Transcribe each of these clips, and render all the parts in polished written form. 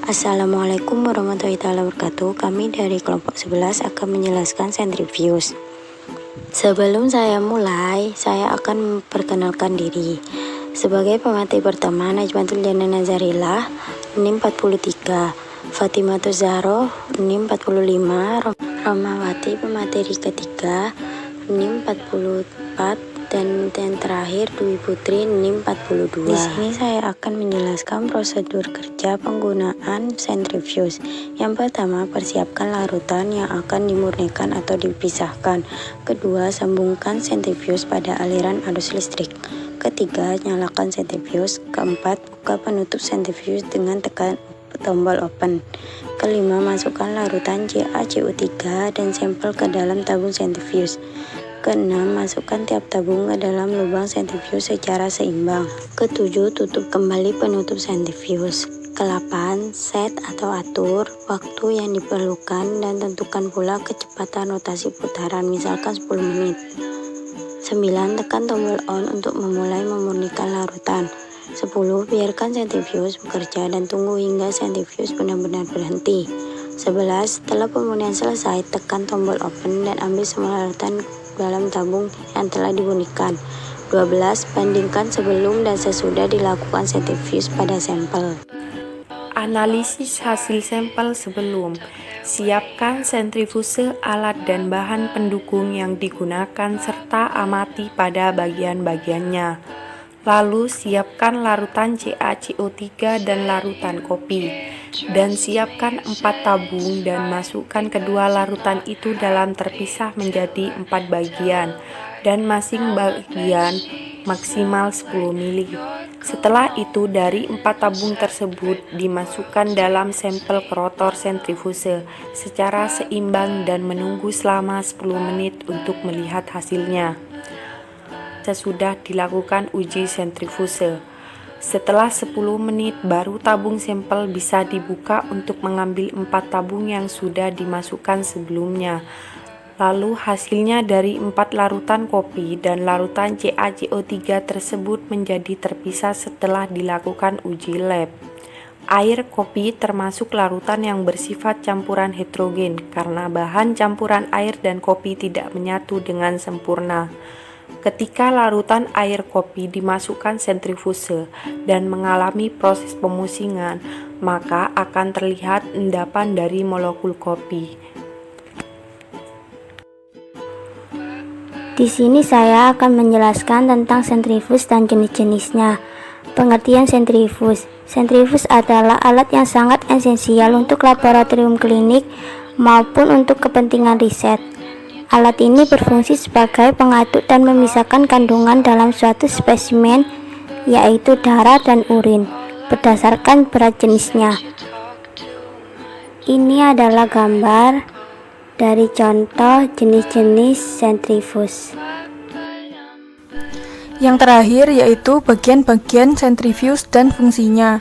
Assalamualaikum warahmatullahi wabarakatuh. Kami dari kelompok 11 akan menjelaskan centrifuge. Sebelum saya mulai, saya akan memperkenalkan diri. Sebagai pemateri pertama, Najmatul Jana Nazarillah, NIM 43, Fatimatul Zahro, NIM 45, Romawati pemateri ketiga, NIM 44, dan yang terakhir Dwi Putri NIM 42. Di sini saya akan menjelaskan prosedur kerja penggunaan centrifuge. Yang pertama, persiapkan larutan yang akan dimurnikan atau dipisahkan. Kedua, sambungkan centrifuge pada aliran arus listrik. Ketiga, nyalakan centrifuge. Keempat, buka penutup centrifuge dengan tekan tombol open. Kelima, masukkan larutan CaCO3 dan sampel ke dalam tabung centrifuge. Keenam, masukkan tiap tabung ke dalam lubang centrifuge secara seimbang. Ketujuh, tutup kembali penutup centrifuge. Ke-8, set atau atur waktu yang diperlukan dan tentukan pula kecepatan rotasi putaran, misalkan 10 menit. 9, tekan tombol on untuk memulai memurnikan larutan. 10, biarkan centrifuge bekerja dan tunggu hingga centrifuge benar-benar berhenti. 11, setelah pemurnian selesai, tekan tombol open dan ambil semua larutan dalam tabung yang telah dimurnikan. 12, bandingkan sebelum dan sesudah dilakukan centrifuge pada sampel. Analisis hasil sampel sebelum. Siapkan sentrifuge, alat dan bahan pendukung yang digunakan serta amati pada bagian-bagiannya. Lalu siapkan larutan CaCO3 dan larutan kopi. Dan siapkan 4 tabung dan masukkan kedua larutan itu dalam terpisah menjadi 4 bagian dan masing bagian maksimal 10 mili. Setelah itu dari 4 tabung tersebut dimasukkan dalam sampel ke rotor sentrifuge secara seimbang dan menunggu selama 10 menit untuk melihat hasilnya. Sesudah dilakukan uji sentrifuge. Setelah 10 menit baru tabung sampel bisa dibuka untuk mengambil 4 tabung yang sudah dimasukkan sebelumnya. Lalu hasilnya dari 4 larutan kopi dan larutan CaCO3 tersebut menjadi terpisah setelah dilakukan uji lab. Air kopi termasuk larutan yang bersifat campuran heterogen karena bahan campuran air dan kopi tidak menyatu dengan sempurna. Ketika larutan air kopi dimasukkan sentrifuge dan mengalami proses pemusingan, maka akan terlihat endapan dari molekul kopi. Di sini saya akan menjelaskan tentang sentrifuge dan jenis-jenisnya. Pengertian sentrifuge. Sentrifuge adalah alat yang sangat esensial untuk laboratorium klinik maupun untuk kepentingan riset. Alat ini berfungsi sebagai pengaduk dan memisahkan kandungan dalam suatu spesimen, yaitu darah dan urin, berdasarkan berat jenisnya. Ini adalah gambar dari contoh jenis-jenis sentrifuge. Yang terakhir yaitu bagian-bagian sentrifuge dan fungsinya.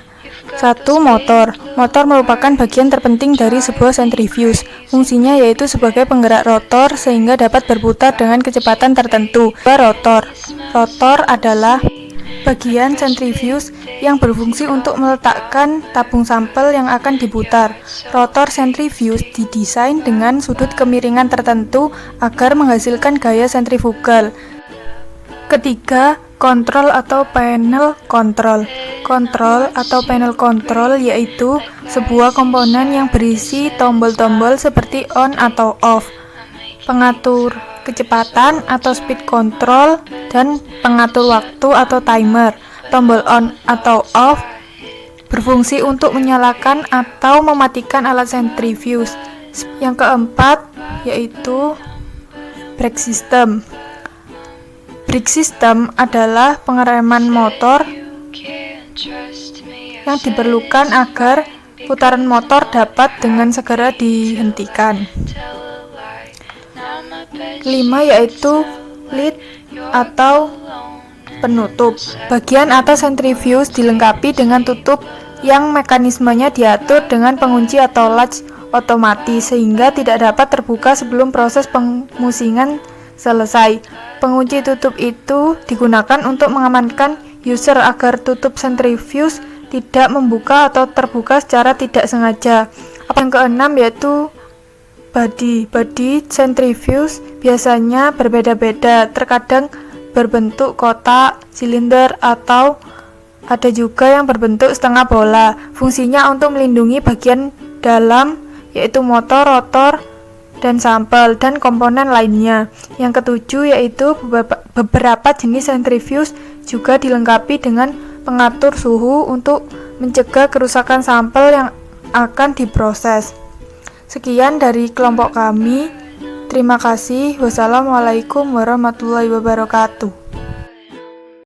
1. Motor. Motor merupakan bagian terpenting dari sebuah sentrifuge. Fungsinya yaitu sebagai penggerak rotor sehingga dapat berputar dengan kecepatan tertentu. 2. Rotor. Rotor adalah bagian sentrifuge yang berfungsi untuk meletakkan tabung sampel yang akan diputar. Rotor sentrifuge didesain dengan sudut kemiringan tertentu agar menghasilkan gaya sentrifugal. Ketiga, kontrol atau panel kontrol. Kontrol atau panel kontrol yaitu sebuah komponen yang berisi tombol-tombol seperti on atau off, pengatur kecepatan atau speed control, dan pengatur waktu atau timer. Tombol on atau off berfungsi untuk menyalakan atau mematikan alat sentrifuge. Yang keempat yaitu brake system. Brake system adalah pengereman motor yang diperlukan agar putaran motor dapat dengan segera dihentikan. 5 yaitu lid atau penutup. Bagian atas sentrifuge dilengkapi dengan tutup yang mekanismenya diatur dengan pengunci atau latch otomatis sehingga tidak dapat terbuka sebelum proses pemusingan selesai. Pengunci tutup itu digunakan untuk mengamankan user agar tutup sentrifuge tidak membuka atau terbuka secara tidak sengaja. Yang keenam yaitu body centrifuge biasanya berbeda-beda, terkadang berbentuk kotak, silinder, atau ada juga yang berbentuk setengah bola. Fungsinya untuk melindungi bagian dalam yaitu motor, rotor, dan sampel, dan komponen lainnya. Yang ketujuh yaitu beberapa jenis centrifuge juga dilengkapi dengan pengatur suhu untuk mencegah kerusakan sampel yang akan diproses. Sekian dari kelompok kami. Terima kasih. Wassalamualaikum warahmatullahi wabarakatuh.